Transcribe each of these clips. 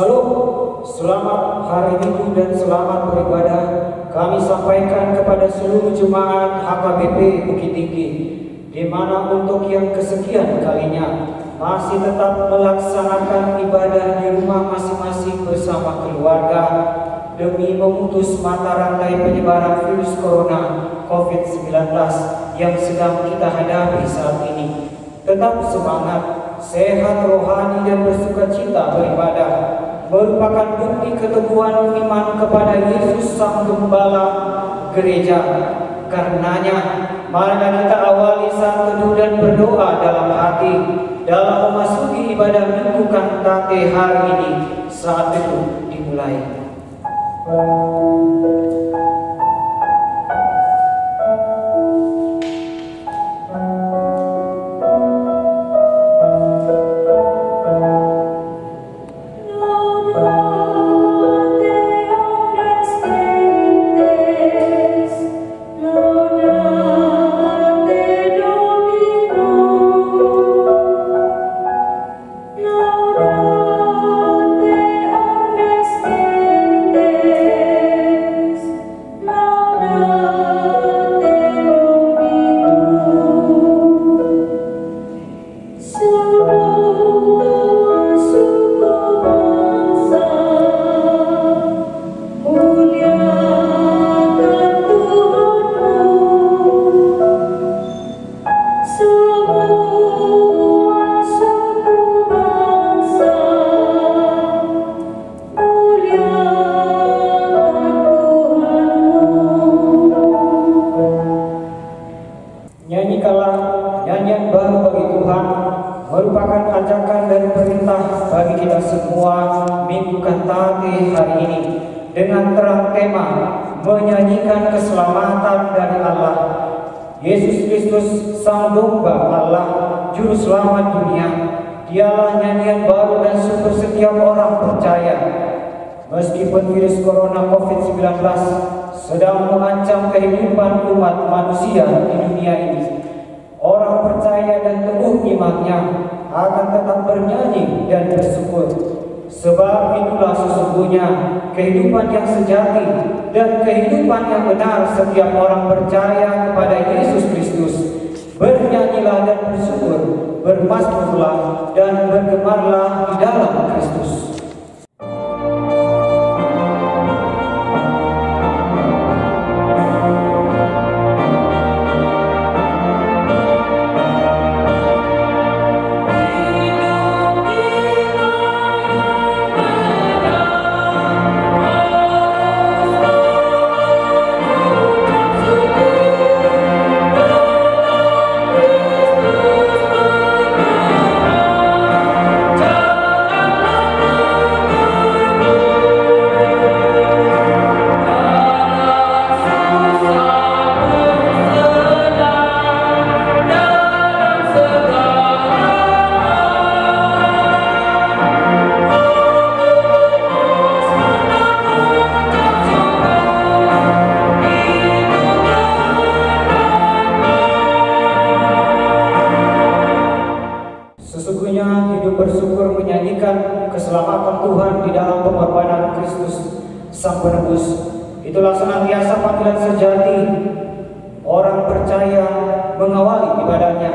Salam, selamat hari Minggu dan selamat beribadah kami sampaikan kepada seluruh jemaat HKBP Bukit Tinggi, di mana untuk yang kesekian kalinya masih tetap melaksanakan ibadah di rumah masing-masing bersama keluarga demi memutus mata rantai penyebaran virus corona COVID-19 yang sedang kita hadapi saat ini. Tetap semangat, sehat rohani dan bersukacita beribadah merupakan bukti keteguhan iman kepada Yesus Sang Gembala Gereja. Karenanya, marilah kita awali saat teduh dan berdoa dalam hati dalam memasuki ibadah Minggu Kantate hari ini. Saat itu dimulai. Nyanyikanlah nyanyian baru bagi Tuhan, merupakan ajakan dan perintah bagi kita semua Minggu Kantate hari ini, dengan terang tema menyanyikan keselamatan dari Allah. Yesus Kristus Sang Domba Allah, Juru Selamat dunia, Dialah nyanyian baru dan syukur setiap orang percaya. Meskipun virus corona COVID-19 sedang mengancam kehidupan umat manusia di dunia ini, orang percaya dan teguh imannya akan tetap bernyanyi dan bersyukur. Sebab itulah sesungguhnya kehidupan yang sejati dan kehidupan yang benar setiap orang percaya kepada Yesus Kristus. Bernyanyilah dan bersyukur, bermasmurlah dan bergemarlah di dalam Kristus. Bersyukur menyanyikan keselamatan Tuhan di dalam pengorbanan Kristus Sang Penebus. Itulah senantiasa panggilan sejati orang percaya mengawali ibadahnya.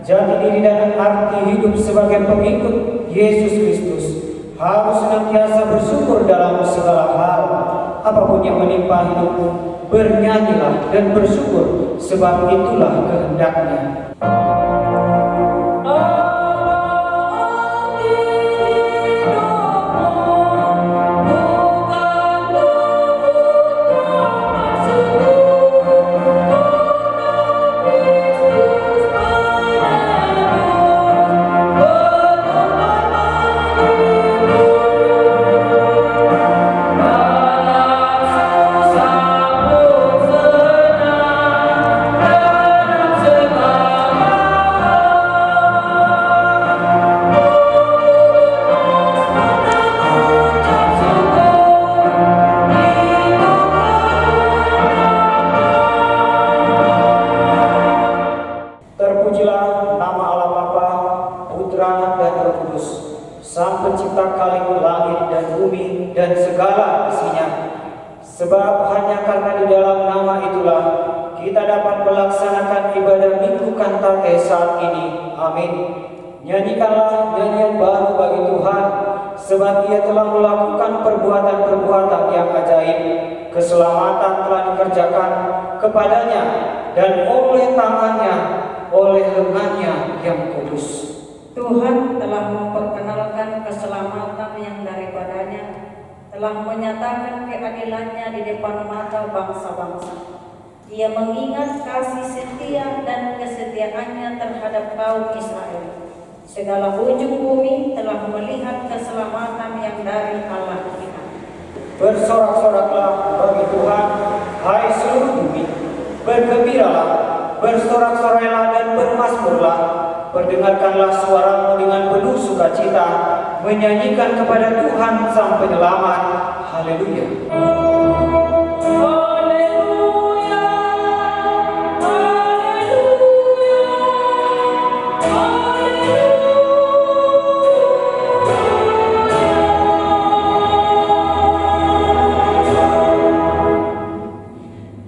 Jati diri dan arti hidup sebagai pengikut Yesus Kristus harus senantiasa bersyukur dalam segala hal. Apapun yang menimpa hidupmu, bernyanyilah dan bersyukur, sebab itulah kehendaknya. Segala dapat melaksanakan ibadah Minggu Kantate saat ini. Amin. Nyanyikanlah nyanyian baru bagi Tuhan, sebab Ia telah melakukan perbuatan-perbuatan yang ajaib. Keselamatan telah dikerjakan kepadanya, dan oleh tangannya, oleh lengannya yang kudus. Tuhan telah memperkenalkan keselamatan yang daripadanya, telah menyatakan keadilannya di depan mata bangsa-bangsa. Ia mengingat kasih setia dan kesetiaannya terhadap kaum Israel. Segala ujung bumi telah melihat keselamatan yang dari Allah kita. Bersorak-soraklah bagi Tuhan, hai seluruh bumi. Bergembiralah, bersorak-sorailah dan bermazmurlah. Perdengarkanlah suaramu dengan penuh sukacita, menyanyikan kepada Tuhan Sang Penyelamat. Haleluya.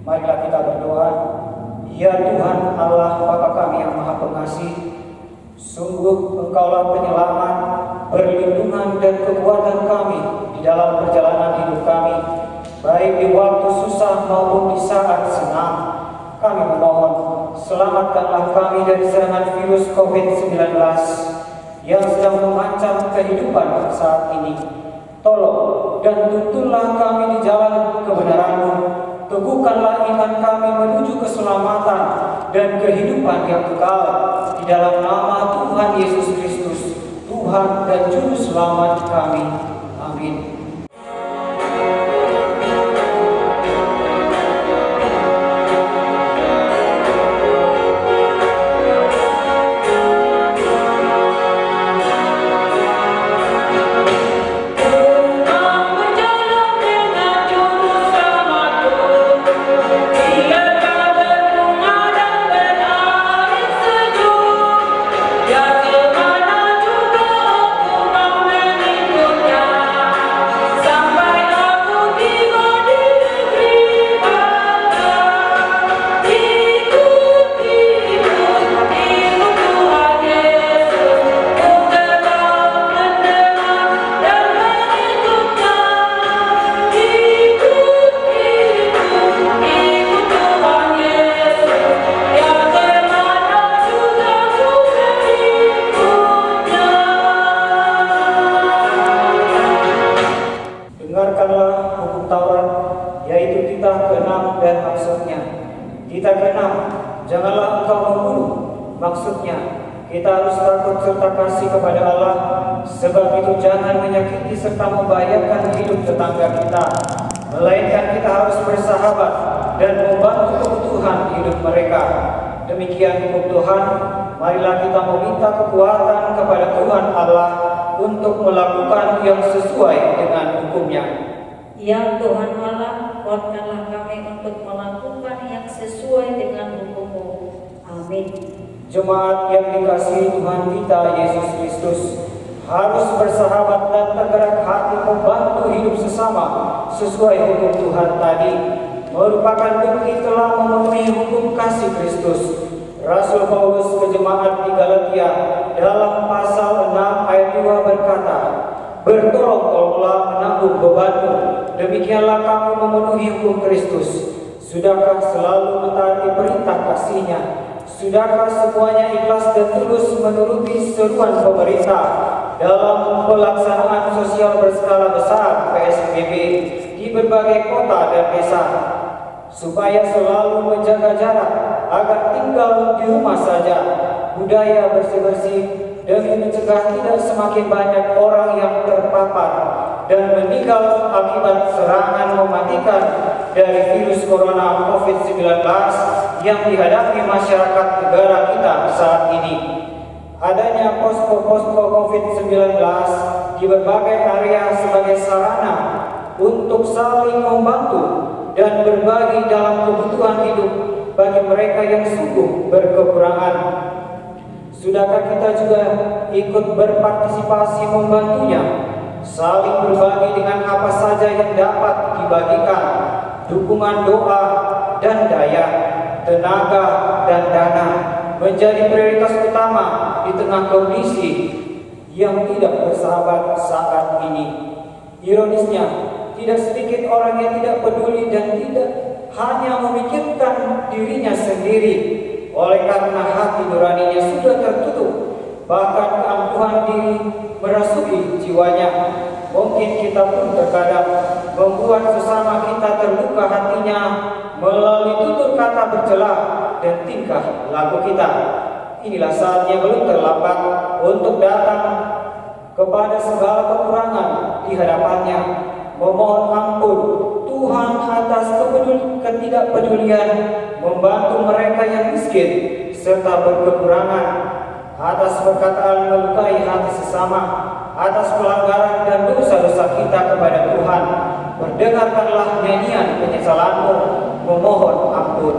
Marilah kita berdoa. Ya Tuhan Allah Bapa kami yang Maha Pengasih, sungguh Engkaulah penyelamat, perlindungan dan kekuatan kami di dalam perjalanan hidup kami, baik di waktu susah maupun di saat senang. Kami memohon, selamatkanlah kami dari serangan virus COVID-19 yang sedang mengancam kehidupan saat ini. Tolong dan tuntunlah kami di jalan kebenaran-Mu. Teguhkanlah iman kami menuju keselamatan dan kehidupan yang kekal. Di dalam nama Tuhan Yesus Kristus, Tuhan dan Juru Selamat kami. Amin. Titah ke-6, janganlah engkau membunuh. Maksudnya, kita harus takut serta kasih kepada Allah, sebab itu jangan menyakiti serta membahayakan hidup tetangga kita, melainkan kita harus bersahabat dan membantu kebutuhan hidup mereka. Demikian hukum Tuhan, marilah kita meminta kekuatan kepada Tuhan Allah untuk melakukan yang sesuai dengan hukum-Nya. Ya Tuhan Allah, kuatkanlah kami untuk melakukan yang sesuai dengan hukum-Mu. Amin. Jemaat yang dikasihi Tuhan kita Yesus Kristus, harus bersahabat dan tergerak hati membantu hidup sesama sesuai hukum Tuhan tadi, merupakan bukti telah memenuhi hukum kasih Kristus. Rasul Paulus ke jemaat di Galatia dalam pasal 6 ayat 2 berkata, "Bertolong-tolonglah menanggung bebanmu, demikianlah kamu memenuhi hukum Kristus. Sudahkah selalu mentaati perintah kasih-Nya? Sudahkah semuanya ikhlas dan tulus menuruti seruan pemerintah dalam pelaksanaan sosial berskala besar PSBB di berbagai kota dan desa, supaya selalu menjaga jarak agar tinggal di rumah saja, budaya bersih-bersih demi mencegah tidak semakin banyak orang yang terpapar dan meninggal akibat serangan mematikan dari virus corona COVID-19 yang dihadapi masyarakat negara kita saat ini. Adanya posko-posko COVID-19 di berbagai area sebagai sarana untuk saling membantu dan berbagi dalam kebutuhan hidup bagi mereka yang sungguh berkekurangan. Sudahkah kita juga ikut berpartisipasi membantunya, saling berbagi dengan apa saja yang dapat dibagikan, dukungan doa dan daya, tenaga, dan dana menjadi prioritas utama di tengah kondisi yang tidak bersahabat saat ini. Ironisnya, tidak sedikit orang yang tidak peduli dan tidak hanya memikirkan dirinya sendiri oleh karena hati nuraninya sudah tertutup, bahkan keangkuhan diri merasuki jiwanya. Mungkin kita pun terkadang membuat sesama kita terluka hatinya melalui tutur kata bercela dan tingkah laku kita. Inilah saatnya belum terlambat untuk datang kepada segala kekurangan di hadapannya, memohon ampun Tuhan atas ketidakpedulian, membantu mereka yang miskin serta berkekurangan, atas perkataan melukai hati sesama, atas pelanggaran dan dosa-dosa kita kepada Tuhan. Berdengarkanlah nyanyian penyesalanmu, memohon ampun.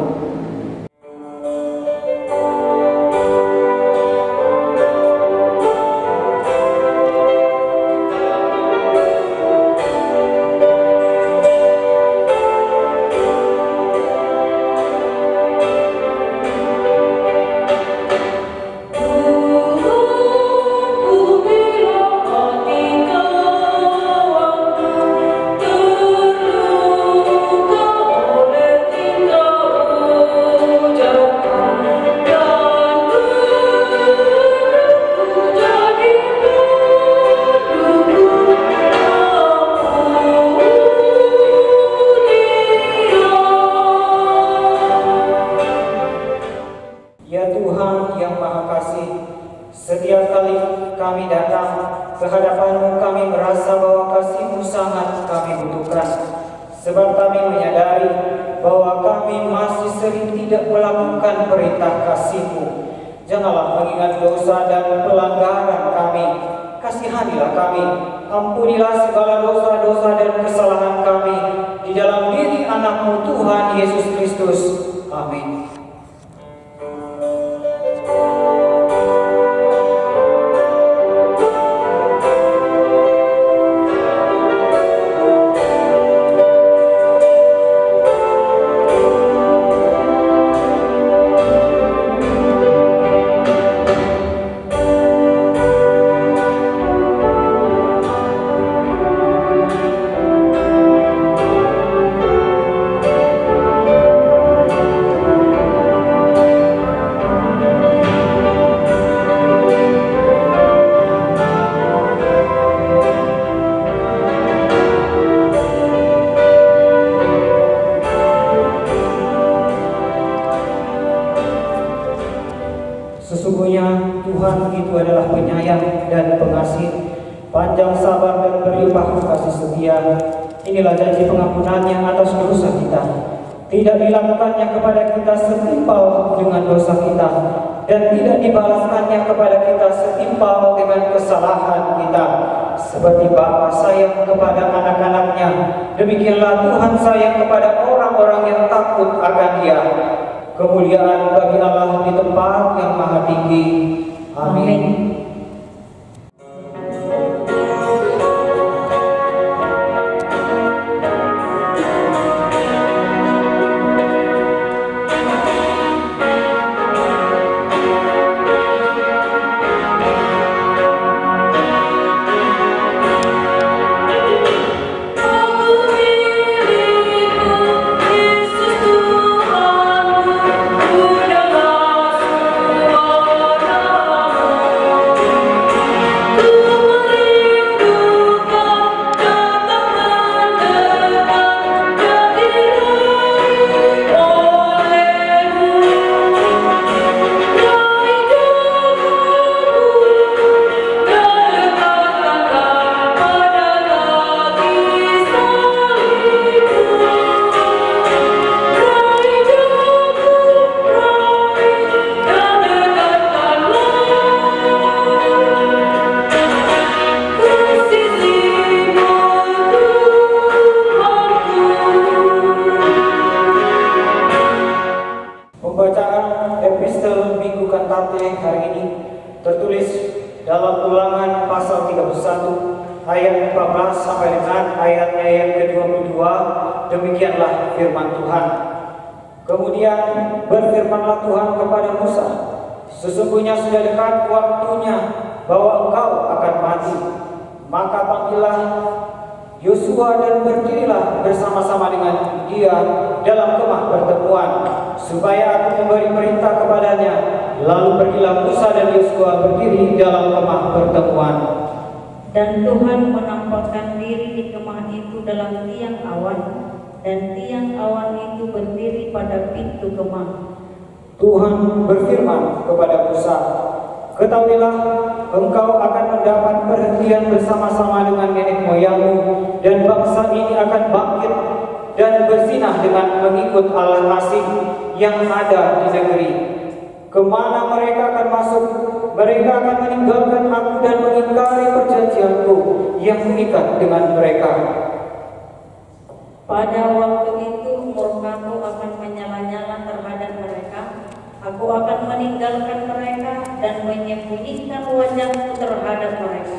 Setiap kali kami datang ke hadapan-Mu, kami merasa bahwa kasih-Mu sangat kami butuhkan. Sebab kami menyadari bahwa kami masih sering tidak melakukan perintah kasih-Mu. Janganlah mengingat dosa dan pelanggaran kami. Kasihanilah kami. Ampunilah segala dosa-dosa dan kesalahan kami di dalam diri anak-Mu Tuhan Yesus Kristus. Amin. Sesungguhnya Tuhan itu adalah penyayang dan pengasih, panjang sabar dan berlimpah kasih setia. Inilah janji pengampunannya atas dosa kita. Tidak dilakukannya kepada kita setimpal dengan dosa kita, dan tidak dibalaskannya kepada kita setimpal dengan kesalahan kita. Seperti Bapa sayang kepada anak-anaknya, demikianlah Tuhan sayang kepada orang-orang yang takut akan Dia. Kemuliaan bagi Allah di tempat yang maha tinggi. Amin. Pembacaan epistel Minggu Kantate hari ini tertulis dalam Ulangan pasal 31 ayat 14 sampai dengan ayatnya yang ke-22. Demikianlah firman Tuhan. Kemudian berfirmanlah Tuhan kepada Musa, sesungguhnya sudah dekat waktunya bahwa engkau akan mati. Maka panggillah Yosua dan berdirilah bersama-sama dengan dia dalam kemah pertemuan, supaya aku memberi perintah kepadanya. Lalu pergilah Musa dan Yosua berdiri dalam kemah pertemuan. Dan Tuhan menampakkan diri di kemah itu dalam tiang awan, dan tiang awan itu berdiri pada pintu kemah. Tuhan berfirman kepada Musa, ketahuilah, engkau akan mendapat perhentian bersama-sama dengan nenek moyangmu, dan bangsa ini akan bangkit dan berzinah dengan mengikut Allah asing yang ada di negeri. Kemana mereka akan masuk, mereka akan meninggalkan aku dan mengingkari perjanjianku yang mengikat dengan mereka. Pada waktu itu murkaku akan menyala-nyala terhadap mereka. Aku akan meninggalkan mereka dan menyembunyikan wajahku terhadap mereka,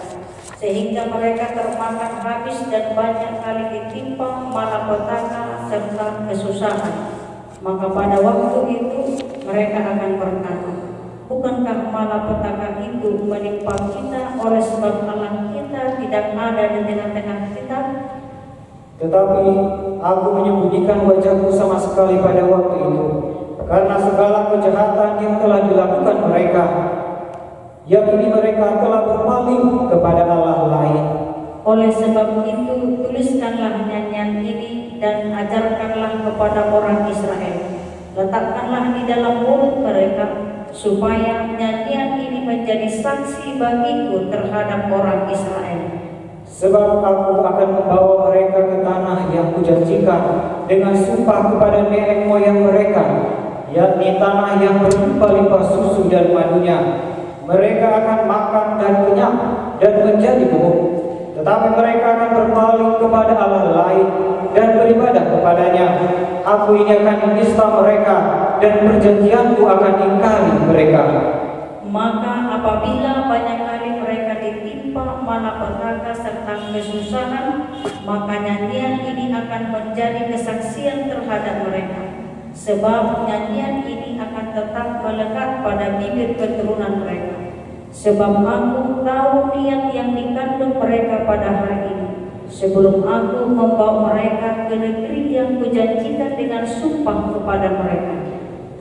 sehingga mereka termakan habis dan banyak kali ditimpa malapetaka serta kesusahan. Maka pada waktu itu mereka akan berkata, bukankah malapetaka itu menimpa kita oleh sebab Allah kita tidak ada di tengah-tengah kita? Tetapi aku menyembunyikan wajahku sama sekali pada waktu itu, karena segala kejahatan yang telah dilakukan mereka, yakni mereka telah berpaling kepada Allah lain. Oleh sebab itu tuliskanlah nyanyian ini dan ajarkanlah kepada orang Israel. Letakkanlah di dalam mulut mereka, supaya nyanyian ini menjadi saksi bagiku terhadap orang Israel. Sebab aku akan membawa mereka ke tanah yang kujanjikan dengan sumpah kepada nenek moyang mereka, yakni tanah yang berlimpah-limpah susu dan madunya. Mereka akan makan dan kenyang dan menjadi gemuk. Tetapi mereka akan berpaling kepada Allah lain dan beribadah kepadanya. Aku ini akan menista mereka, dan perjanjianku akan ingkari mereka. Maka apabila banyak kali mereka ditimpa malapetaka serta kesusahan, maka nyanyian ini akan menjadi kesaksian terhadap mereka. Sebab nyanyian ini akan tetap melekat pada bibir keturunan mereka. Sebab aku tahu niat yang dikandung mereka pada hari ini, sebelum aku membawa mereka ke negeri yang kujanjikan dengan sumpah kepada mereka.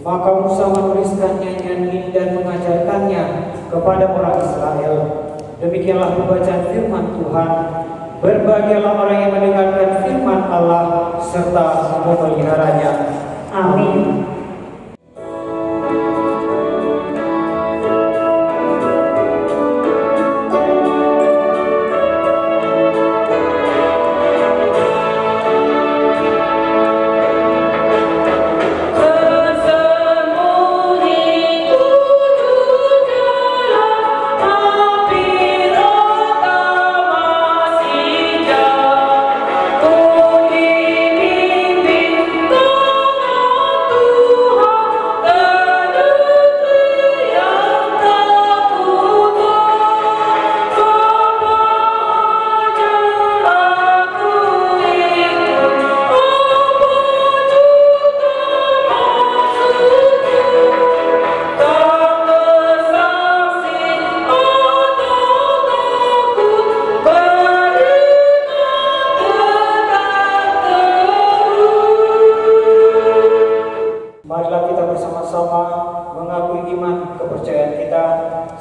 Maka Musa menuliskan nyanyian ini dan mengajarkannya kepada orang Israel. Demikianlah pembacaan firman Tuhan. Berbahagialah orang yang mendengarkan firman Allah serta memeliharanya. Amin.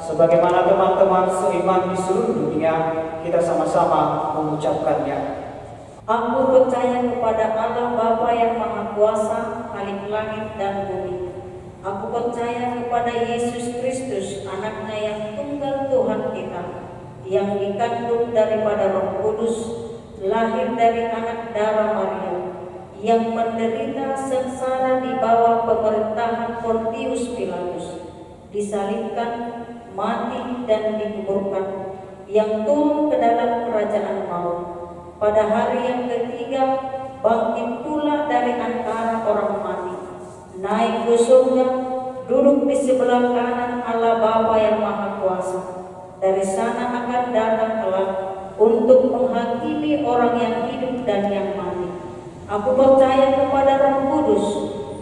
Sebagaimana teman-teman seiman di seluruh dunia, kita sama-sama mengucapkannya. Aku percaya kepada Allah Bapa yang Maha Kuasa, Khalik langit dan bumi. Aku percaya kepada Yesus Kristus, Anaknya yang tunggal Tuhan kita, yang dikandung daripada Roh Kudus, lahir dari anak darah Maria, yang menderita sengsara di bawah pemerintahan Pontius Pilatus, disalibkan, mati dan dikuburkan, yang turun ke dalam kerajaan maut. Pada hari yang ketiga bangkit pula dari antara orang mati, naik ke surga, duduk di sebelah kanan Allah Bapa yang Maha Kuasa. Dari sana akan datang kelak untuk menghakimi orang yang hidup dan yang mati. Aku percaya kepada Roh Kudus,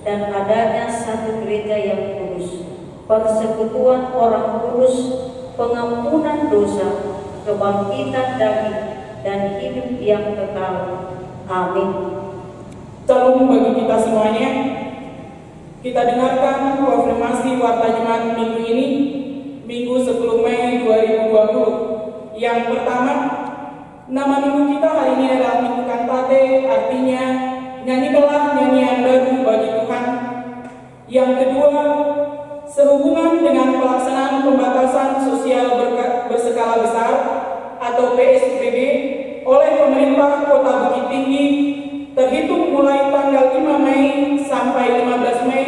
dan adanya satu gereja yang kudus, persekutuan orang kudus, pengampunan dosa, kebangkitan daging, dan hidup yang kekal. Amin. Salam bagi kita semuanya. Kita dengarkan konfirmasi Warta Jemaat minggu ini, Minggu 10 Mei 2020. Yang pertama, nama minggu kita hari ini adalah Minggu Kantate, artinya nyanyikanlah nyanyian baru bagi Tuhan. Yang kedua, sehubungan dengan pelaksanaan pembatasan sosial berskala besar atau PSBB oleh pemerintah Kota Bukit Tinggi terhitung mulai tanggal 5 Mei sampai 15 Mei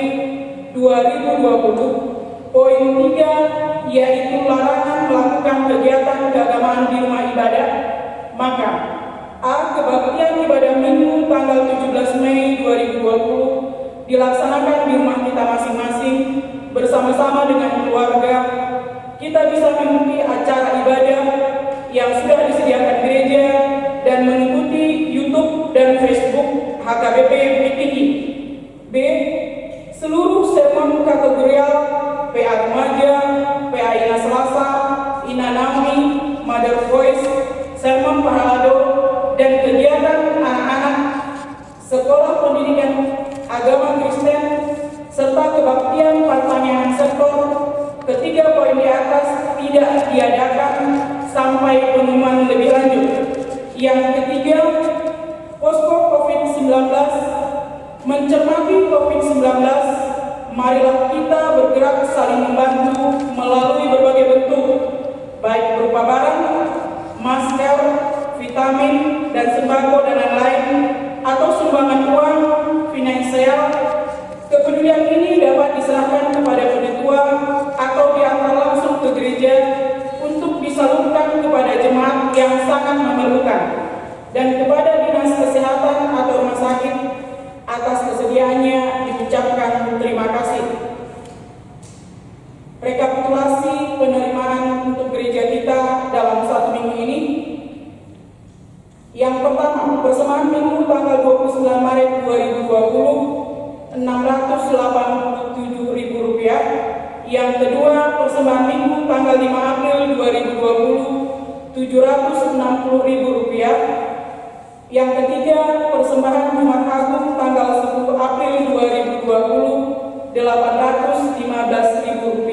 2020. Poin 3 yaitu larangan melakukan kegiatan keagamaan di rumah ibadah. Maka A. Kebaktian ibadah minggu tanggal 17 Mei 2020 dilaksanakan di rumah kita masing-masing bersama-sama dengan keluarga. Kita bisa mengikuti acara ibadah yang sudah disediakan gereja dan mengikuti YouTube dan Facebook HKBP Bukit Tinggi. B. Seluruh sermon kategorial PA Remaja, PA Ina Selasa, Ina Naomi, Mother Voice, sermon Pahalado, dan kegiatan anak-anak, sekolah pendidikan agama Kristen, serta kebaktian pertanyaan sektor, ketiga poin di atas tidak diadakan sampai pengumuman lebih lanjut. Yang ketiga, posko COVID-19. Mencermati COVID-19, marilah kita bergerak saling membantu melalui berbagai bentuk, baik berupa barang, masker, vitamin, dan sembako dan lain-lain, atau sumbangan uang, finansial. Kepedulian ini dapat diserahkan kepada penetua atau diantar langsung ke gereja untuk disalurkan kepada jemaat yang sangat memerlukan dan kepada dinas kesehatan atau rumah sakit. Atas kesediaannya diucapkan terima kasih. Rekapitulasi penerimaan untuk gereja kita dalam satu minggu ini. Yang pertama, persembahan minggu tanggal 29 Maret 2020 Rp687.000. Yang kedua, persembahan minggu tanggal 5 April 2020 Rp760.000. Yang ketiga, persembahan Jumat Agung tanggal 10 April 2020 Rp815.000.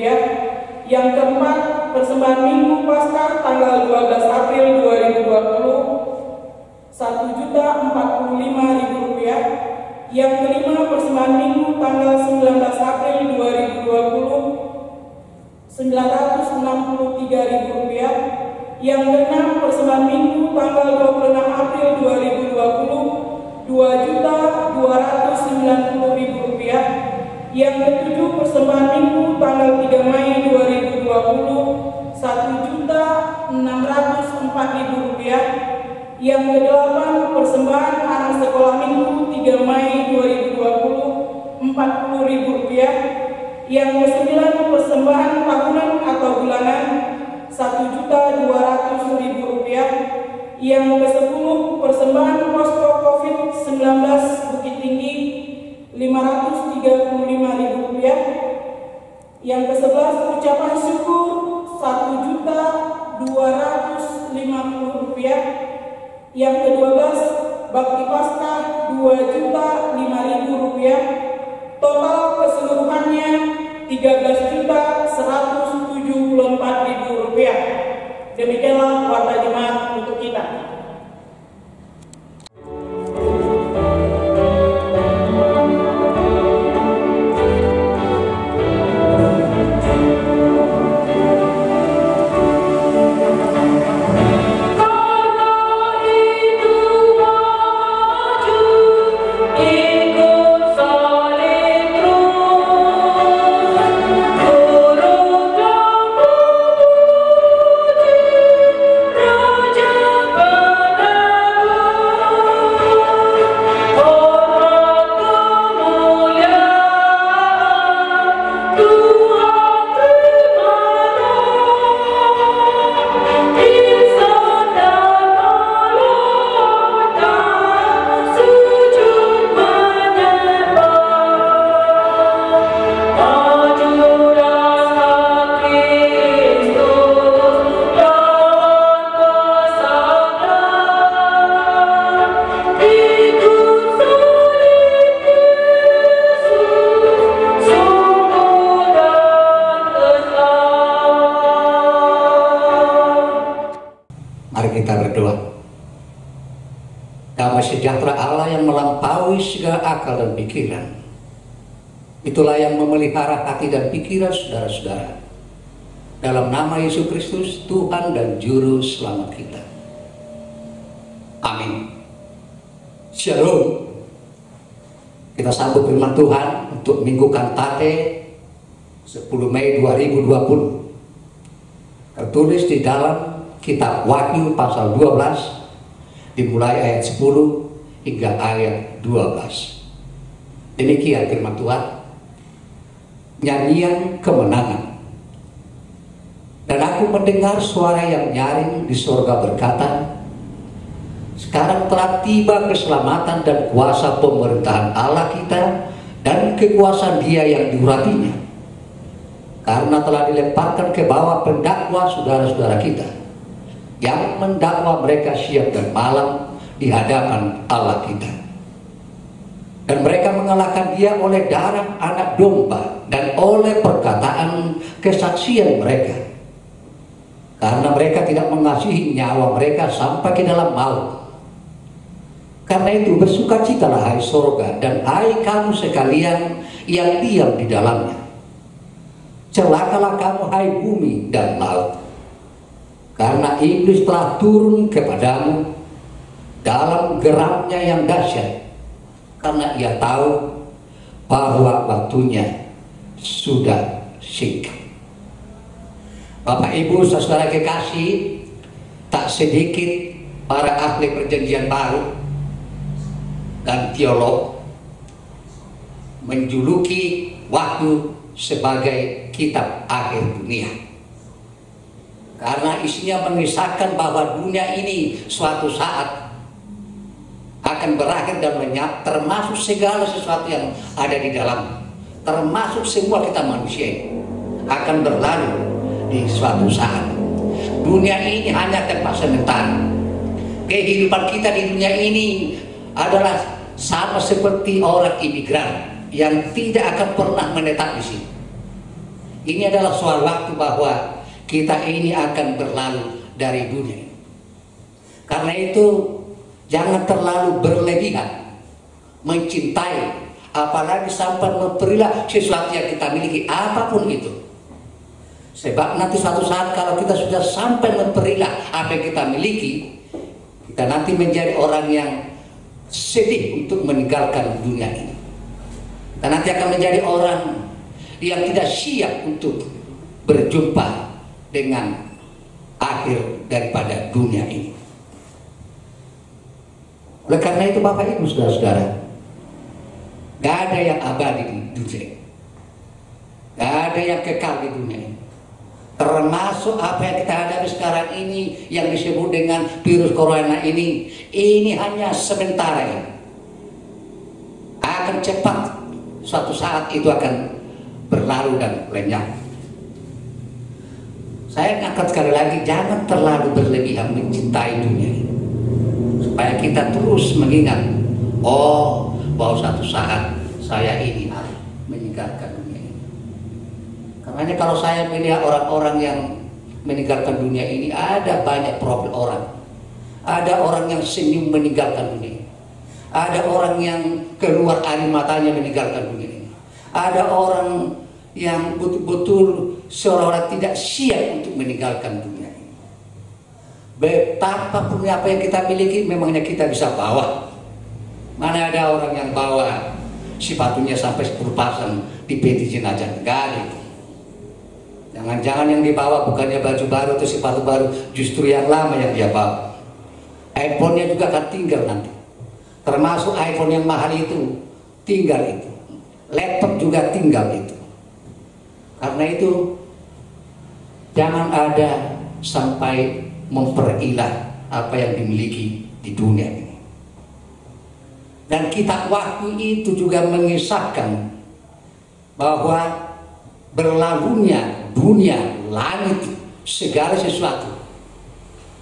Yang keempat, persembahan Minggu Paskah tanggal 12 April 2020 Rp1.045.000. Yang kelima, persembahan Minggu tanggal 19 April 2020 Rp963.000. Yang keenam, persembahan Minggu tanggal 26 April 2020 Rp2.290.000. Yang ketujuh, persembahan Minggu tanggal 3 Mei 2020 Rp1.604.000. Yang kedelapan, persembahan anak sekolah Minggu 3 Mei 2020 Rp40.000. Yang kesembilan, persembahan tahunan atau bulanan Rp1.200.000. Yang ke-10, persembahan posko COVID-19 Bukit Tinggi Rp535.000. Yang ke-11, ucapan syukur Rp1.250.000. Yang ke-12, bakti Paskah Rp2.005.000. Total keseluruhannya Rp13.174.000. Demikianlah warta jemaat untuk kita. Ikut saling sejahtera Allah yang melampaui segala akal dan pikiran, itulah yang memelihara hati dan pikiran saudara-saudara. Dalam nama Yesus Kristus, Tuhan dan Juru Selamat kita. Amin. Shalom. Kita sambut firman Tuhan untuk Minggu Kantate 10 Mei 2020. Tertulis di dalam kitab Wahyu pasal 12, dimulai ayat 10 hingga ayat 12. Demikian firman Tuhan. Nyanyian kemenangan. Dan aku mendengar suara yang nyaring di sorga berkata, sekarang telah tiba keselamatan dan kuasa pemerintahan Allah kita dan kekuasaan Dia yang diurapinya, karena telah dilemparkan ke bawah pendakwa saudara-saudara kita yang mendakwa mereka siang dan malam di hadapan Allah kita. Dan mereka mengalahkan Dia oleh darah anak domba dan oleh perkataan kesaksian mereka, karena mereka tidak mengasihi nyawa mereka sampai ke dalam maut. Karena itu bersukacitalah hai sorga dan hai kamu sekalian yang diam di dalamnya. Celakalah kamu hai bumi dan laut, karena iblis telah turun kepadamu dalam geramnya yang dahsyat, karena ia tahu bahwa waktunya sudah singkat. Bapak Ibu saudara kekasih, tak sedikit para ahli perjanjian baru dan teolog menjuluki Wahyu sebagai kitab akhir dunia, karena isinya mengisahkan bahwa dunia ini suatu saat akan berakhir dan lenyap, termasuk segala sesuatu yang ada di dalam, termasuk semua kita manusia ini akan berlalu di suatu saat. Dunia ini hanya tempat sementara. Kehidupan kita di dunia ini adalah sama seperti orang imigran yang tidak akan pernah menetap di sini. Ini adalah soal waktu bahwa kita ini akan berlalu dari dunia. Karena itu jangan terlalu berlebihan mencintai, apalagi sampai memperilah sesuatu yang kita miliki, apapun itu. Sebab nanti suatu saat kalau kita sudah sampai memperilah apa yang kita miliki, kita nanti menjadi orang yang sedih untuk meninggalkan dunia ini. Dan nanti akan menjadi orang yang tidak siap untuk berjumpa dengan akhir daripada dunia ini. Oleh karena itu Bapak Ibu saudara-saudara, gak ada yang abadi di dunia ini, gak ada yang kekal di dunia ini. Termasuk apa yang kita hadapi sekarang ini yang disebut dengan virus corona ini hanya sementara ini. Akan cepat suatu saat itu akan berlalu dan lenyap. Saya angkat sekali lagi, jangan terlalu berlebihan mencintai dunia ini, supaya kita terus mengingat, oh bahwa suatu saat saya ini harus meninggalkan dunia ini. Karena kalau saya melihat orang-orang yang meninggalkan dunia ini, ada banyak profil orang. Ada orang yang senyum meninggalkan dunia ini. Ada orang yang keluar air matanya meninggalkan dunia ini. Ada orang yang betul-betul seolah-olah tidak siap untuk meninggalkan dunia ini. Betapapun apa yang kita miliki, memangnya kita bisa bawa. Mana ada orang yang bawa sepatunya sampai 10 pasang di peti jenazah? Enggak ada itu. Jangan-jangan yang dibawa bukannya baju baru atau sepatu baru, justru yang lama yang dia bawa. iPhone-nya juga akan tinggal nanti. Termasuk iPhone yang mahal itu, tinggal itu. Laptop juga tinggal itu. Karena itu jangan ada sampai memperilah apa yang dimiliki di dunia ini. Dan kitab Wahyu itu juga mengisahkan bahwa berlalunya dunia, langit, segala sesuatu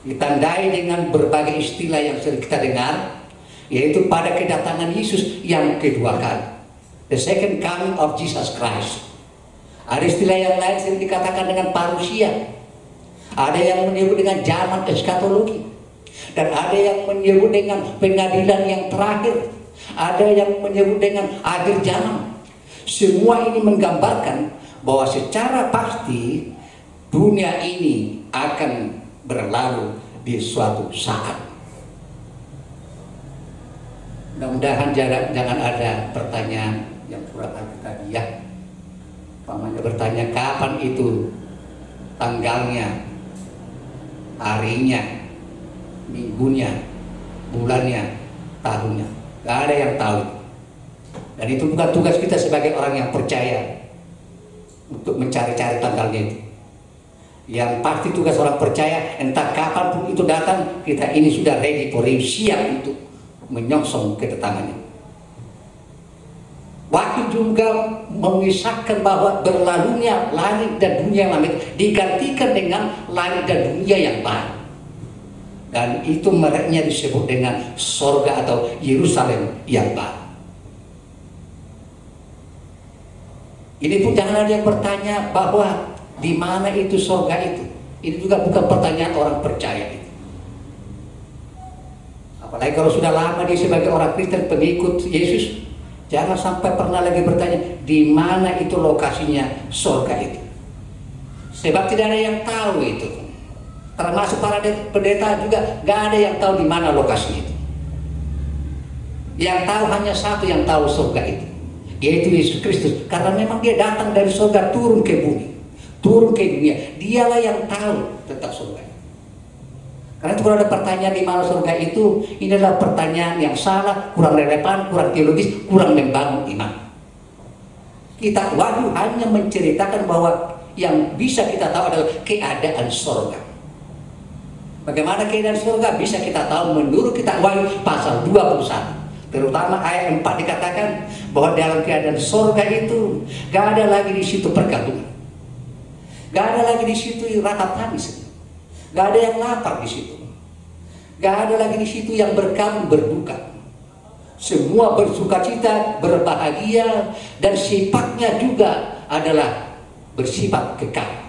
ditandai dengan berbagai istilah yang sering kita dengar, yaitu pada kedatangan Yesus yang kedua kali, the second coming of Jesus Christ. Ada istilah yang lain sering dikatakan dengan parusia, ada yang menyebut dengan zaman eskatologi, Dan ada yang menyebut dengan pengadilan yang terakhir, ada yang menyebut dengan akhir zaman. Semua ini menggambarkan bahwa secara pasti dunia ini akan berlalu di suatu saat. Mudah-mudahan jangan ada pertanyaan yang kurang arti tadi ya. Pamannya bertanya kapan itu tanggalnya, harinya, minggunya, bulannya, tahunnya. Gak ada yang tahu. Dan itu bukan tugas kita sebagai orang yang percaya untuk mencari-cari tanggalnya itu. Yang pasti tugas orang percaya, entah kapan pun itu datang, kita ini sudah ready for him, siap untuk menyongsong kedatangannya. Waktu juga mengisahkan bahwa berlalunya langit dan dunia yang lama digantikan dengan langit dan dunia yang baru. Dan itu mereknya disebut dengan sorga atau Yerusalem yang baru. Ini pun jangan ada yang bertanya bahwa di mana itu sorga itu. Ini juga bukan pertanyaan orang percaya itu. Apalagi kalau sudah lama dia sebagai orang Kristen pengikut Yesus, jangan sampai pernah lagi bertanya di mana itu lokasinya sorga itu. Sebab tidak ada yang tahu itu. Termasuk para pendeta juga gak ada yang tahu di mana lokasinya itu. Yang tahu hanya satu yang tahu surga itu, yaitu Yesus Kristus. Karena memang dia datang dari surga turun ke bumi, turun ke dunia. Dialah yang tahu tentang surga. Karena itu kalau ada pertanyaan di mana surga itu, ini adalah pertanyaan yang salah, kurang relevan, kurang teologis, kurang membangun iman. Kita hanya menceritakan bahwa yang bisa kita tahu adalah keadaan surga. Bagaimana keadaan surga bisa kita tahu menurut kita Wahyu pasal 21. Terutama ayat 4 dikatakan bahwa dalam keadaan surga itu gak ada lagi di situ pergabungan. Gak ada lagi di situ rata tangis. Gak ada yang lapar di situ. Gak ada lagi di situ yang berkabung berduka. Semua bersukacita, berbahagia, dan sifatnya juga adalah bersifat kekal.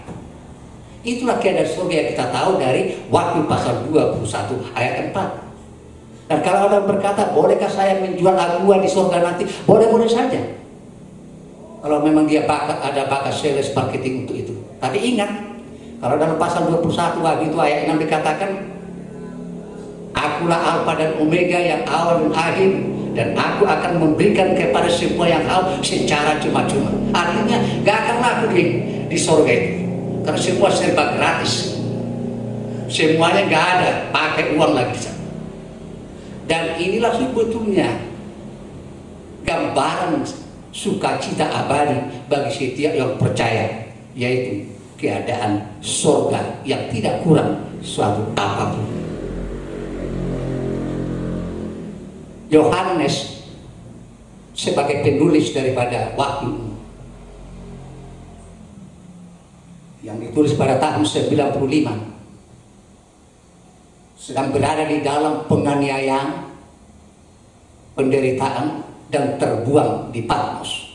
Itulah keadaan surga yang kita tahu dari Wahyu pasal 21 ayat 4. Dan kalau orang berkata, bolehkah saya menjual aqua di surga nanti? Boleh-boleh saja. Kalau memang dia ada bakat sales marketing untuk itu. Tapi ingat, kalau dalam pasal 21 Wahyu itu ayat 6 dikatakan, Akulah Alfa dan Omega yang awal dan akhir, dan aku akan memberikan kepada semua yang haus secara cuma-cuma. Artinya gak akan laku di surga itu. Karena semua serba gratis. Semuanya gak ada pakai uang lagi. Dan inilah sebetulnya gambaran sukacita abadi bagi setiap yang percaya, yaitu keadaan surga yang tidak kurang suatu apapun. Yohanes sebagai penulis daripada Wahyu yang ditulis pada tahun 95 sedang berada di dalam penganiayaan, penderitaan, dan terbuang di Patmos.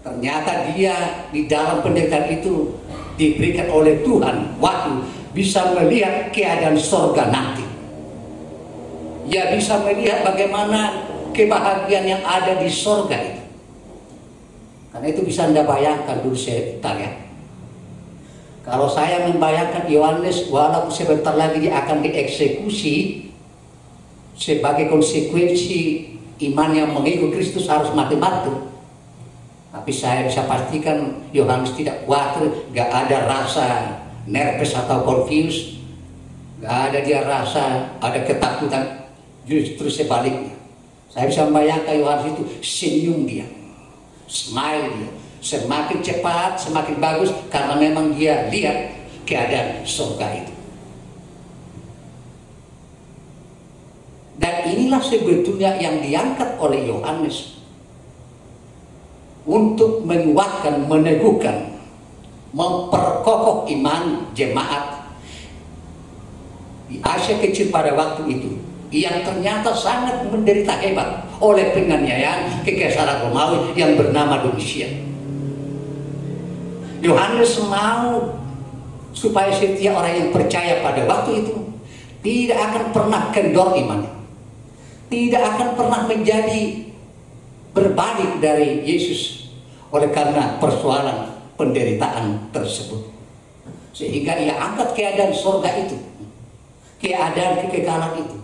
Ternyata dia di dalam penderitaan itu diberikan oleh Tuhan waktu bisa melihat keadaan surga nanti. Dia bisa melihat bagaimana kebahagiaan yang ada di surga itu. Karena itu bisa Anda bayangkan dulu sebentar ya. Kalau saya membayangkan Yohanes walaupun sebentar lagi dia akan dieksekusi sebagai konsekuensi iman yang mengikut Kristus harus mati-mati. Tapi saya bisa pastikan Yohanes tidak khawatir, gak ada rasa nervous atau confused, gak ada dia rasa ada ketakutan, justru sebaliknya. Saya bisa membayangkan Yohanes itu senyum dia, smile dia, semakin cepat, semakin bagus karena memang dia lihat keadaan surga itu. Dan inilah sebetulnya yang diangkat oleh Yohanes untuk menguatkan, meneguhkan, memperkokoh iman jemaat di Asia Kecil pada waktu itu yang ternyata sangat menderita hebat oleh penganiayaan Kekaisaran Romawi yang bernama Domitian. Yohanes mau supaya setiap orang yang percaya pada waktu itu tidak akan pernah kendor imannya, tidak akan pernah menjadi berbalik dari Yesus oleh karena persoalan penderitaan tersebut, sehingga ia angkat keadaan surga itu, keadaan kekekalan itu,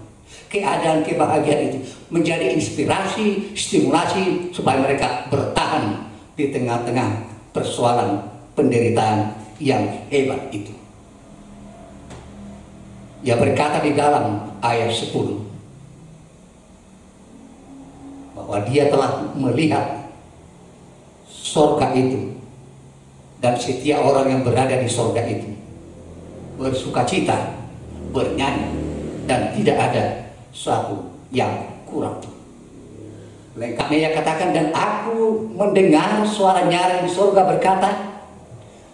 keadaan kebahagiaan itu menjadi inspirasi, stimulasi supaya mereka bertahan di tengah-tengah persoalan penderitaan yang hebat itu. Ia berkata di dalam ayat 10 bahwa dia telah melihat surga itu dan setiap orang yang berada di surga itu bersukacita, bernyanyi, dan tidak ada suatu yang kurang. Lengkapnya ia katakan, dan aku mendengar suara nyaring di surga berkata,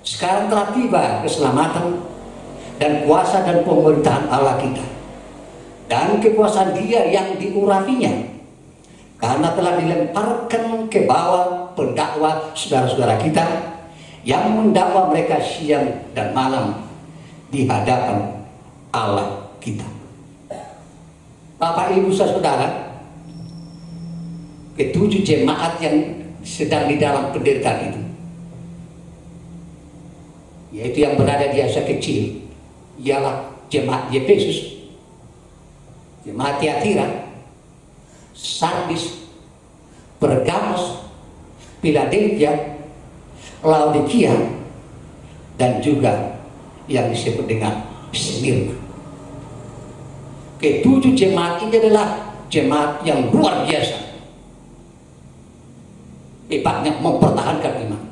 sekarang telah tiba keselamatan dan kuasa dan pemerintahan Allah kita dan kekuasaan Dia yang diurapinya, karena telah dilemparkan ke bawah pendakwa saudara-saudara kita yang mendakwa mereka siang dan malam di hadapan Allah kita. Bapak Ibu saudara, ketujuh jemaat yang sedang di dalam penderitaan itu, yaitu yang berada di Asia Kecil, ialah jemaat Efesus, jemaat Tiatira, Sardis, Pergamos, Philadelphia, Laodikia, dan juga yang disebut dengan Smyrna. Ketujuh jemaat ini adalah jemaat yang luar biasa hebatnya mempertahankan iman,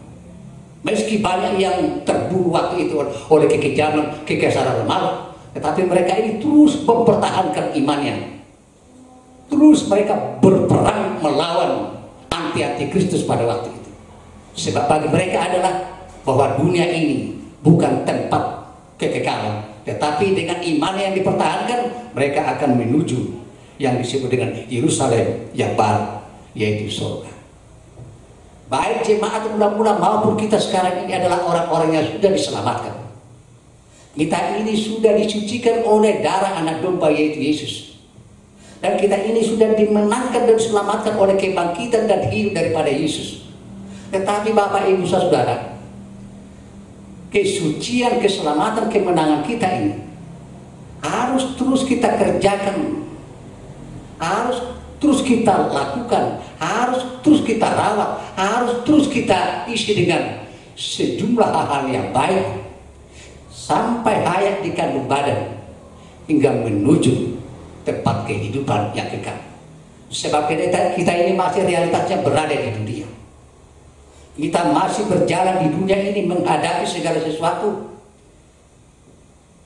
meski banyak yang terbunuh waktu itu oleh kekejaman, kekesaran Romawi, tetapi mereka ini terus mempertahankan imannya. Terus mereka berperang melawan anti-Kristus pada waktu itu. Sebab bagi mereka adalah bahwa dunia ini bukan tempat kekekalan, tetapi dengan iman yang dipertahankan mereka akan menuju yang disebut dengan Yerusalem yang baru, yaitu surga. Baik jemaat mula-mula maupun kita sekarang ini adalah orang-orang yang sudah diselamatkan. Kita ini sudah disucikan oleh darah anak domba, yaitu Yesus. Dan kita ini sudah dimenangkan dan diselamatkan oleh kebangkitan dan hidup daripada Yesus. Tetapi Bapak Ibu Saudara, kesucian, keselamatan, kemenangan kita ini harus terus kita kerjakan, harus terus kita lakukan, harus terus kita rawat, harus terus kita isi dengan sejumlah hal-hal yang baik sampai hayat di kandung badan hingga menuju tempat kehidupan yang kekal. Sebab kita ini masih realitasnya berada di dunia. Kita masih berjalan di dunia ini menghadapi segala sesuatu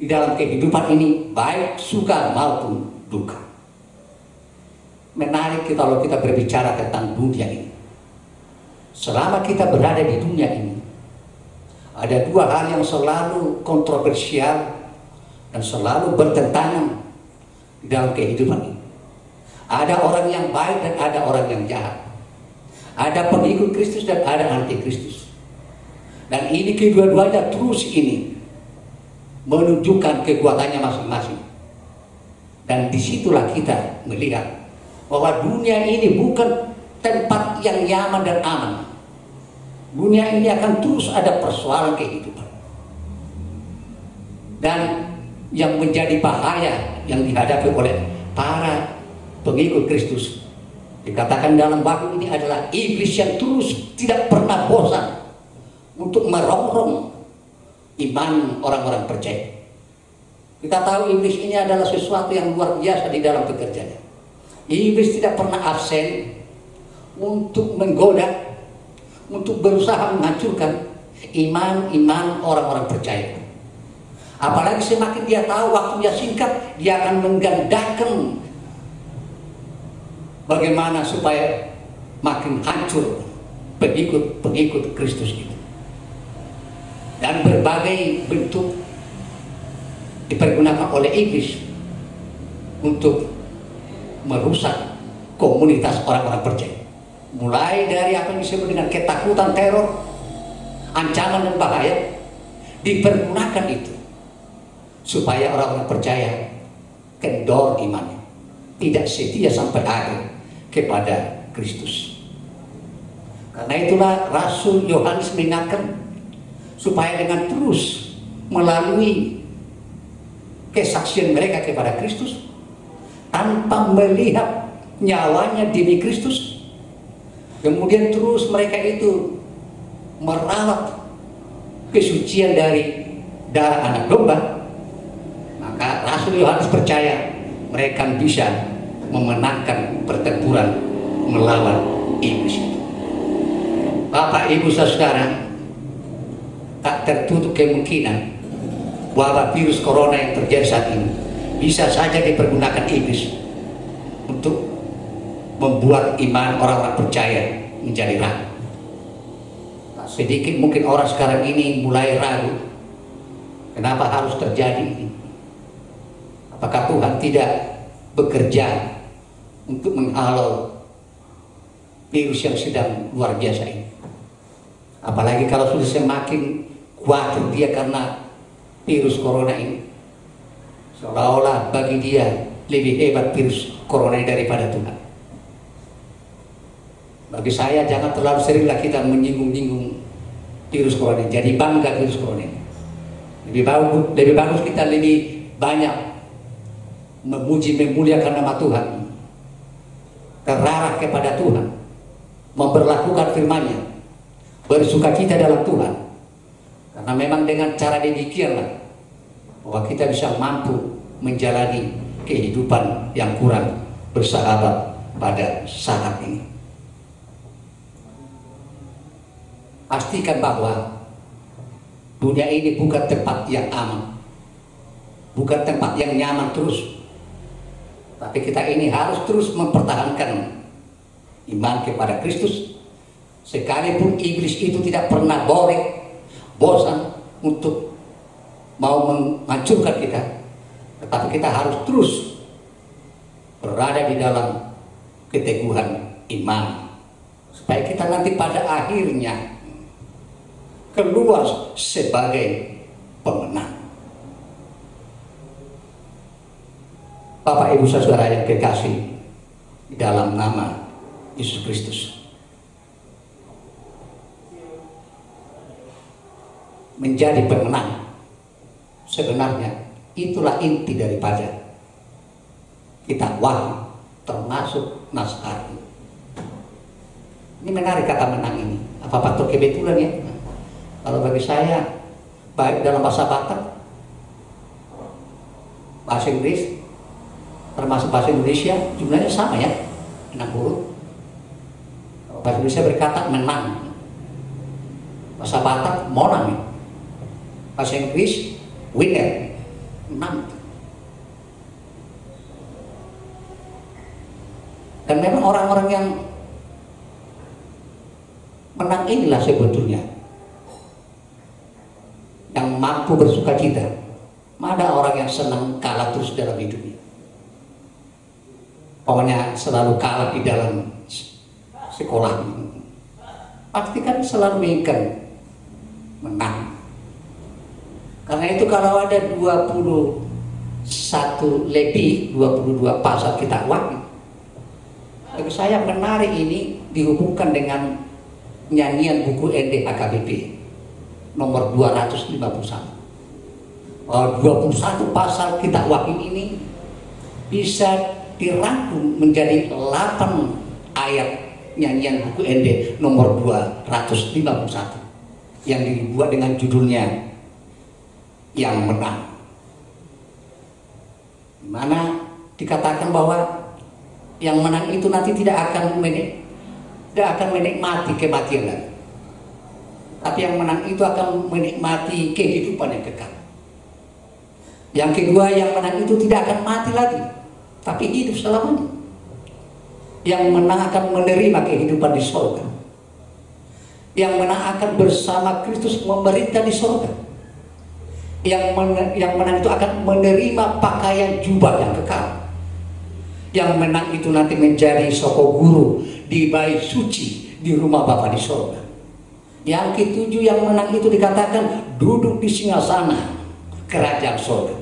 di dalam kehidupan ini, baik suka maupun duka. Menarik kalau kita berbicara tentang dunia ini. Selama kita berada di dunia ini, ada dua hal yang selalu kontroversial dan selalu bertentangan di dalam kehidupan ini. Ada orang yang baik dan ada orang yang jahat. Ada pengikut Kristus dan ada anti-Kristus. Dan ini kedua-duanya terus ini menunjukkan kekuatannya masing-masing. Dan disitulah kita melihat bahwa dunia ini bukan tempat yang nyaman dan aman. Dunia ini akan terus ada persoalan kehidupan. Dan yang menjadi bahaya yang dihadapi oleh para pengikut Kristus, dikatakan dalam bab ini adalah iblis yang terus tidak pernah bosan untuk merongrong iman orang-orang percaya. Kita tahu iblis ini adalah sesuatu yang luar biasa di dalam pekerjaannya. Iblis tidak pernah absen untuk menggoda, untuk berusaha menghancurkan iman orang-orang percaya. Apalagi semakin dia tahu waktunya singkat, dia akan menggandakan bagaimana supaya makin hancur pengikut Kristus itu. Dan berbagai bentuk dipergunakan oleh iblis untuk merusak komunitas orang-orang percaya. Mulai dari apa yang disebut dengan ketakutan, teror, ancaman dan bahaya, dipergunakan itu supaya orang-orang percaya kendor imannya, tidak setia sampai akhir kepada Kristus. Karena itulah Rasul Yohanes mengingatkan supaya dengan terus melalui kesaksian mereka kepada Kristus tanpa melihat nyawanya demi Kristus, kemudian terus mereka itu merawat kesucian dari darah anak domba, maka Rasul Yohanes percaya mereka bisa memenangkan pertempuran melawan iblis itu. Bapak Ibu saudara, tak tertutup kemungkinan wabah virus corona yang terjadi saat ini bisa saja dipergunakan iblis untuk membuat iman orang-orang percaya menjadi ragu. Sedikit mungkin orang sekarang ini mulai ragu, kenapa harus terjadi ini? Apakah Tuhan tidak bekerja untuk menghalau virus yang sedang luar biasa ini? Apalagi kalau sudah semakin khawatir dia karena virus corona ini, seolah-olah bagi dia lebih hebat virus corona daripada Tuhan. Bagi saya jangan terlalu seringlah kita menyinggung-nyinggung virus corona, jadi bangga virus corona ini. Lebih bagus kita lebih banyak memuji memuliakan nama Tuhan, terarah kepada Tuhan, memperlakukan firman-Nya, bersukacita dalam Tuhan. Karena memang dengan cara demikianlah bahwa kita bisa mampu menjalani kehidupan yang kurang bersahabat pada saat ini. Pastikan bahwa dunia ini bukan tempat yang aman, bukan tempat yang nyaman terus. Tapi kita ini harus terus mempertahankan iman kepada Kristus. Sekalipun iblis itu tidak pernah bosan untuk mau menghancurkan kita, tetapi kita harus terus berada di dalam keteguhan iman, supaya kita nanti pada akhirnya keluar sebagai pemenang. Bapak Ibu saudara yang kekasih di dalam nama Yesus Kristus, menjadi pemenang sebenarnya itulah inti daripada kitab Wahyu, termasuk Nas-Ari. Ini menarik kata menang ini. Apa faktor kebetulan ya? Kalau bagi saya, baik dalam bahasa Batak, bahasa Inggris, termasuk bahasa Indonesia, jumlahnya sama ya, 6 huruf. Kalau bahasa Indonesia berkata menang, bahasa Batak monang, bahasa Inggris winner, 6. Dan memang orang-orang yang menang inilah sebetulnya yang mampu bersukacita. Mana orang yang senang kalah terus dalam hidupnya, pokoknya selalu kalah di dalam sekolah, pasti kan selalu menginginkan menang. Karena itu kalau ada 21 lebih 22 pasal kitab Wahyu, bagi saya menarik ini dihubungkan dengan nyanyian buku NDHKBP nomor 251. 21 pasal kitab Wahyu ini bisa dirangkum menjadi 8 ayat nyanyian buku ND nomor 251 yang dibuat dengan judulnya Yang Menang, di mana dikatakan bahwa yang menang itu nanti tidak akan menikmati kematian lagi, tapi yang menang itu akan menikmati kehidupan yang kekal. Yang kedua, yang menang itu tidak akan mati lagi, tapi hidup selamanya. Yang menang akan menerima kehidupan di surga. Yang menang akan bersama Kristus memerintah di surga. Yang menang itu akan menerima pakaian jubah yang kekal. Yang menang itu nanti menjadi soko guru di bait suci di rumah Bapa di surga. Yang ketujuh yang menang itu dikatakan duduk di singgasana kerajaan surga.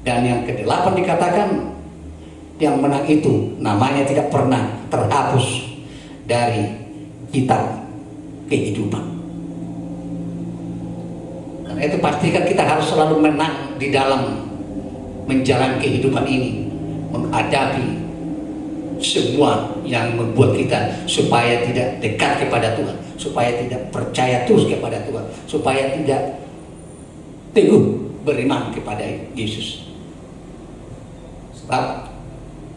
Dan yang kedelapan dikatakan yang menang itu namanya tidak pernah terhapus dari kitab kehidupan. Karena itu pastikan kita harus selalu menang di dalam menjalani kehidupan ini, menghadapi semua yang membuat kita supaya tidak dekat kepada Tuhan, supaya tidak percaya terus kepada Tuhan, supaya tidak teguh beriman kepada Yesus. Sebab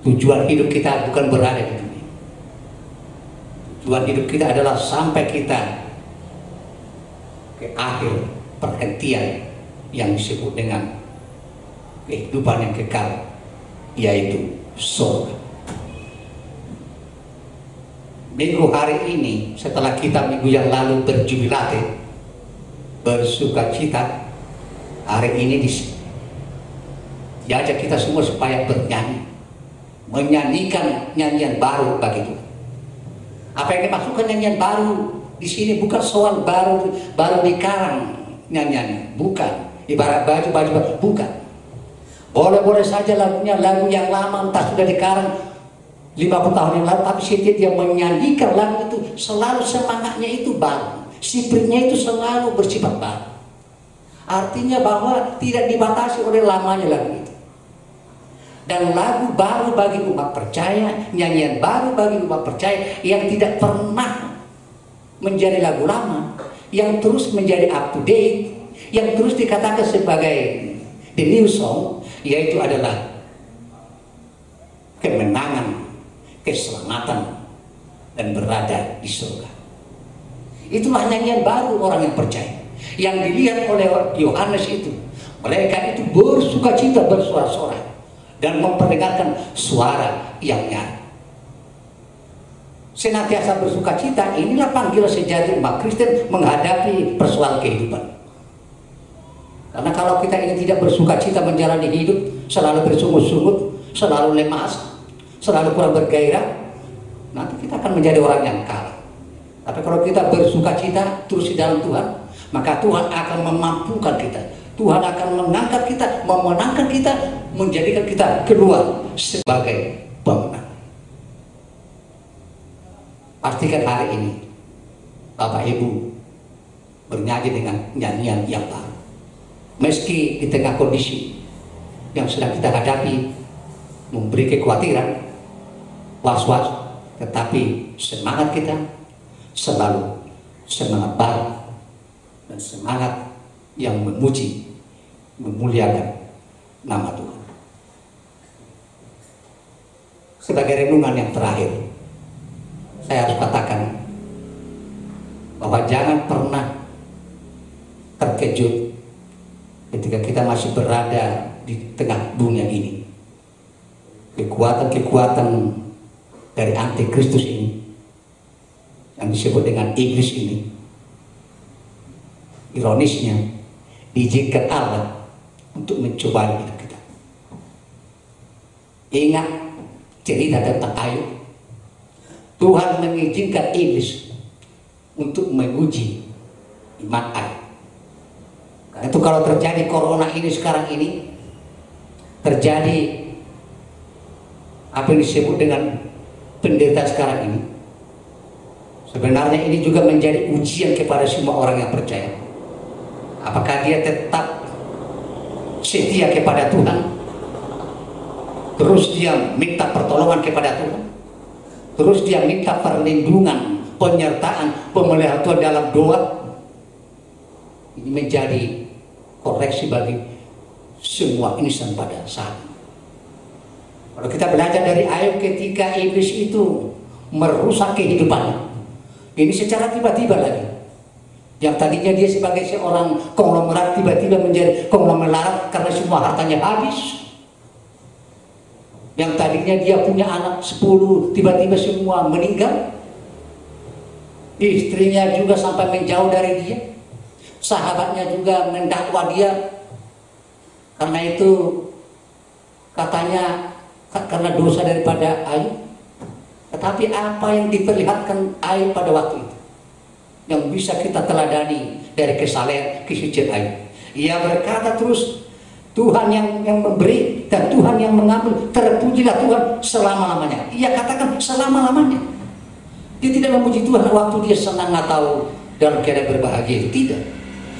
tujuan hidup kita bukan berada di dunia. Tujuan hidup kita adalah sampai kita ke akhir perhentian yang disebut dengan kehidupan yang kekal, yaitu surga. Minggu hari ini setelah kita minggu yang lalu berjubilate, bersuka cita, hari ini diajak kita semua supaya bernyanyi, menyanyikan nyanyian baru bagi Tuhan. Apa yang dimaksudkan nyanyian baru di sini bukan soal baru dikarang nyanyian, bukan. Ibarat baju, bukan. Boleh saja lagunya lagu yang lama entah sudah dikarang 50 tahun yang lalu, tapi setiap dia menyanyikan lagu itu selalu semangatnya itu baru, spiritnya itu selalu bersifat baru. Artinya bahwa tidak dibatasi oleh lamanya lagu itu. Dan lagu baru bagi umat percaya, nyanyian baru bagi umat percaya yang tidak pernah menjadi lagu lama, yang terus menjadi up to date, yang terus dikatakan sebagai the new song, yaitu adalah kemenangan, keselamatan, dan berada di surga. Itulah nyanyian baru orang yang percaya. Yang dilihat oleh Yohanes itu, mereka itu bersuka cita, bersorak-sorai, dan memperdengarkan suara yang nyaring. Senantiasa bersuka cita, inilah panggilan sejati umat Kristen menghadapi persoalan kehidupan. Karena kalau kita ini tidak bersuka cita menjalani hidup, selalu bersungut-sungut, selalu lemas, selalu kurang bergairah, nanti kita akan menjadi orang yang kalah. Tapi kalau kita bersuka cita terus di dalam Tuhan, maka Tuhan akan memampukan kita, Tuhan akan mengangkat kita, memenangkan kita, menjadikan kita keluar sebagai pemenang. Pastikan hari ini Bapak Ibu bernyanyi dengan nyanyian yang baru. Meski di tengah kondisi yang sedang kita hadapi memberi kekhawatiran, was-was, tetapi semangat kita selalu semangat baru dan semangat yang memuji, memuliakan nama Tuhan. Sebagai renungan yang terakhir, saya harus katakan bahwa jangan pernah terkejut ketika kita masih berada di tengah dunia ini. Kekuatan-kekuatan dari antikristus ini, yang disebut dengan iblis ini, ironisnya diizinkan Allah untuk mencoba hidup kita. Ingat cerita tentang Ayub. Tuhan mengizinkan iblis untuk menguji iman Ayub. Karena itu kalau terjadi corona ini sekarang ini, terjadi apa yang disebut dengan penderitaan sekarang ini, sebenarnya ini juga menjadi ujian kepada semua orang yang percaya. Apakah dia tetap setia kepada Tuhan, terus dia minta pertolongan kepada Tuhan, terus dia minta perlindungan, penyertaan, pemeliharaan Tuhan dalam doa. Ini menjadi koreksi bagi semua insan pada saat ini. Kalau kita belajar dari Ayub ketika iblis itu merusak kehidupannya, ini secara tiba-tiba lagi. Yang tadinya dia sebagai seorang konglomerat tiba-tiba menjadi konglomerat karena semua hartanya habis. Yang tadinya dia punya anak 10, tiba-tiba semua meninggal. Istrinya juga sampai menjauh dari dia. Sahabatnya juga mendakwa dia. Karena itu katanya karena dosa daripada Ayub. Tetapi apa yang diperlihatkan Ayub pada waktu itu? yang bisa kita teladani dari kesalehan kesucian Ayub. Ia berkata terus, Tuhan yang memberi dan Tuhan yang mengambil, terpujilah Tuhan selama-lamanya. Ia katakan selama-lamanya. Dia tidak memuji Tuhan waktu dia senang atau dalam keadaan berbahagia, tidak.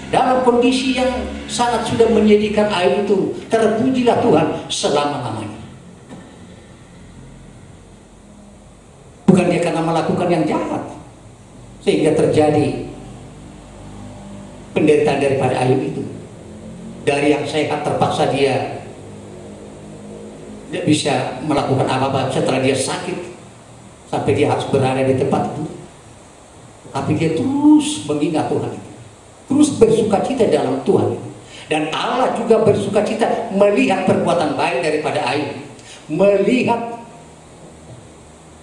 Dalam kondisi yang sangat sudah menyedihkan Ayub itu, terpujilah Tuhan selama-lamanya. Bukan dia karena melakukan yang jahat sehingga terjadi penderitaan daripada Ayub itu. Dari yang sehat terpaksa dia tidak bisa melakukan apa-apa setelah dia sakit, sampai dia harus berada di tempat itu. Tapi dia terus mengingat Tuhan, terus bersukacita dalam Tuhan. Dan Allah juga bersukacita melihat perbuatan baik daripada Ayub, melihat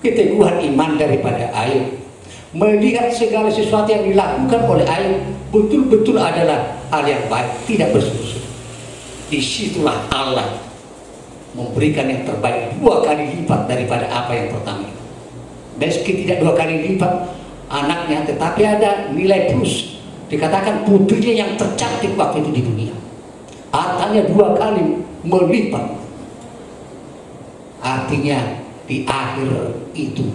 keteguhan iman daripada Ayub, melihat segala sesuatu yang dilakukan oleh Ayub betul-betul adalah hal yang baik, tidak bersungguh-sungguh. Disitulah Allah memberikan yang terbaik 2 kali lipat daripada apa yang pertama. Meski tidak 2 kali lipat anaknya, tetapi ada nilai plus. Dikatakan putrinya yang tercantik waktu itu di dunia. Artinya 2 kali melipat. Artinya di akhir itu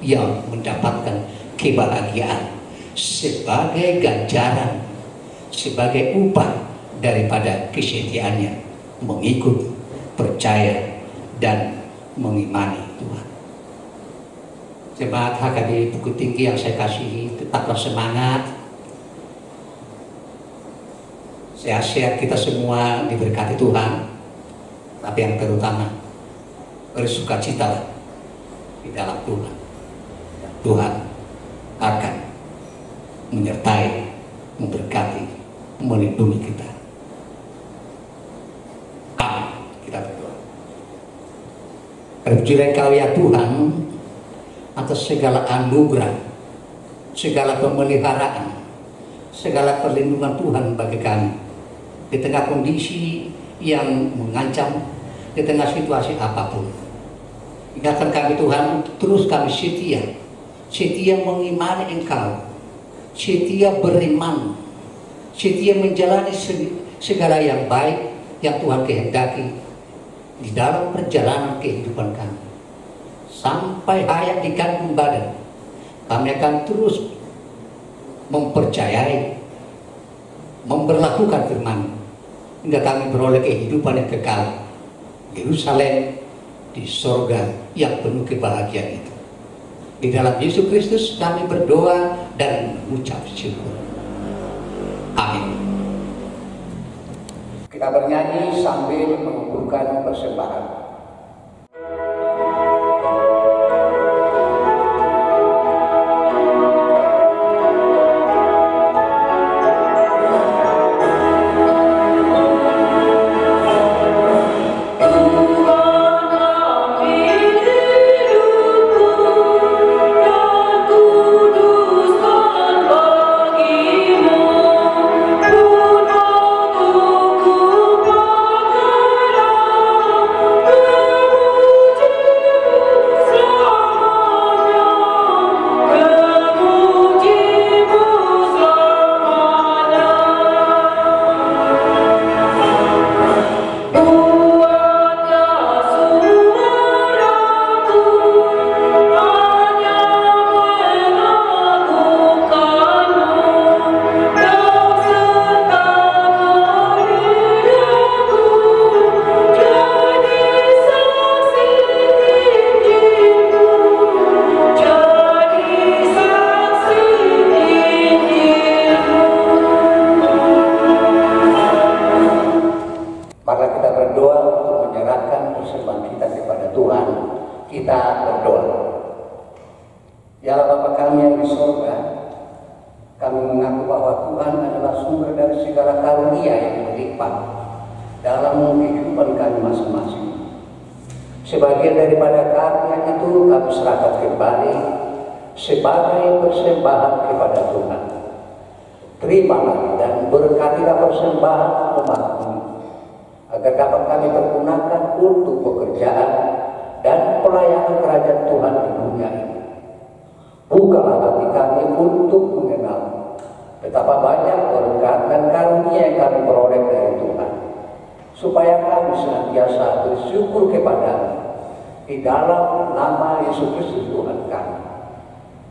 yang mendapatkan kebahagiaan sebagai ganjaran, sebagai upah daripada kesetiaannya mengikut, percaya dan mengimani Tuhan. Jemaat HKBP Bukit Tinggi yang saya kasihi, tetaplah semangat. Sehat-sehat kita semua diberkati Tuhan. Tapi yang terutama bersukacitalah di dalam Tuhan. Dan Tuhan akan menyertai, memberkati, melindungi kita. Amin. Kita berdoa. Terpujilah Engkau ya Tuhan atas segala anugerah, segala pemeliharaan, segala perlindungan Tuhan bagi kami di tengah kondisi yang mengancam, di tengah situasi apapun. Ingatkan kami Tuhan, terus kami setia mengimani Engkau, setia beriman, setia menjalani segala yang baik yang Tuhan kehendaki di dalam perjalanan kehidupan kami. Sampai hayat di kandung badan, kami akan terus mempercayai, memberlakukan firman hingga kami beroleh kehidupan yang kekal, Yerusalem di sorga yang penuh kebahagiaan itu. Di dalam Yesus Kristus kami berdoa dan mengucap syukur. Amin. Kita bernyanyi sambil mengumpulkan persembahan. Sebagian daripada karunia itu kami serahkan kembali sebagai persembahan kepada Tuhan. Terimalah dan berkatilah persembahan umat-Mu, agar dapat kami pergunakan untuk pekerjaan dan pelayanan kerajaan Tuhan di dunia ini. Bukalah hati kami untuk mengenal Betapa banyak berkat dan karunia yang kami peroleh dari Tuhan, supaya kami senantiasa bersyukur kepada-Mu di dalam nama Yesus Kristus Tuhan kami.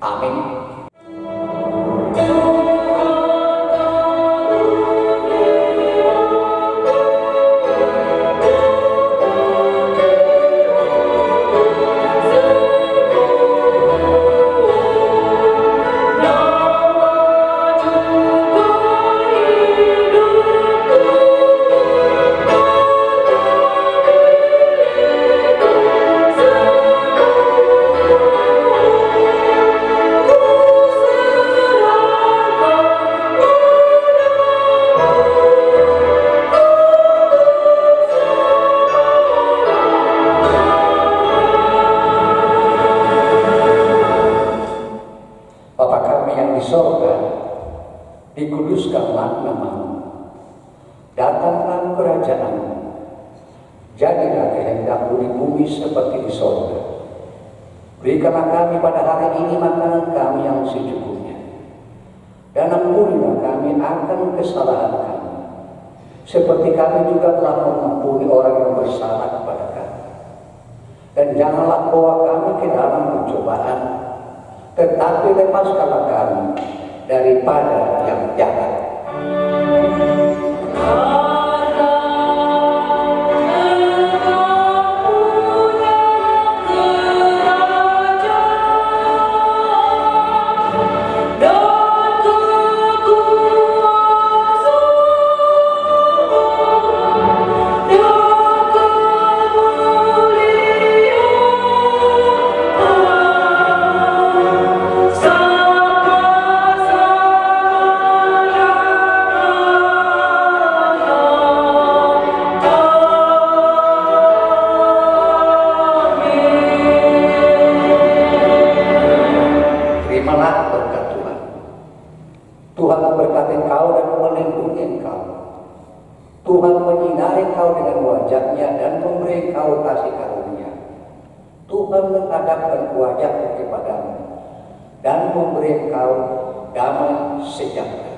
Amin. Dikuduskanlah nama-Mu, datanglah kerajaan-Mu, jadilah kehendak-Mu di bumi seperti di sorga. Berikanlah kami pada hari ini makanan kami yang secukupnya, dan ampunilah kami akan kesalahan kami, seperti kami juga telah mengampuni orang yang bersalah kepada kami. Dan janganlah bawa kami ke dalam pencobaan, tetapi lepaskanlah kami daripada yang jahat. Tuhan memberkati engkau dan melindungi engkau. Tuhan menyinari engkau dengan wajah-Nya dan memberi engkau kasih karunia. Tuhan menghadapkan wajah-Nya kepadamu dan memberi engkau damai sejahtera.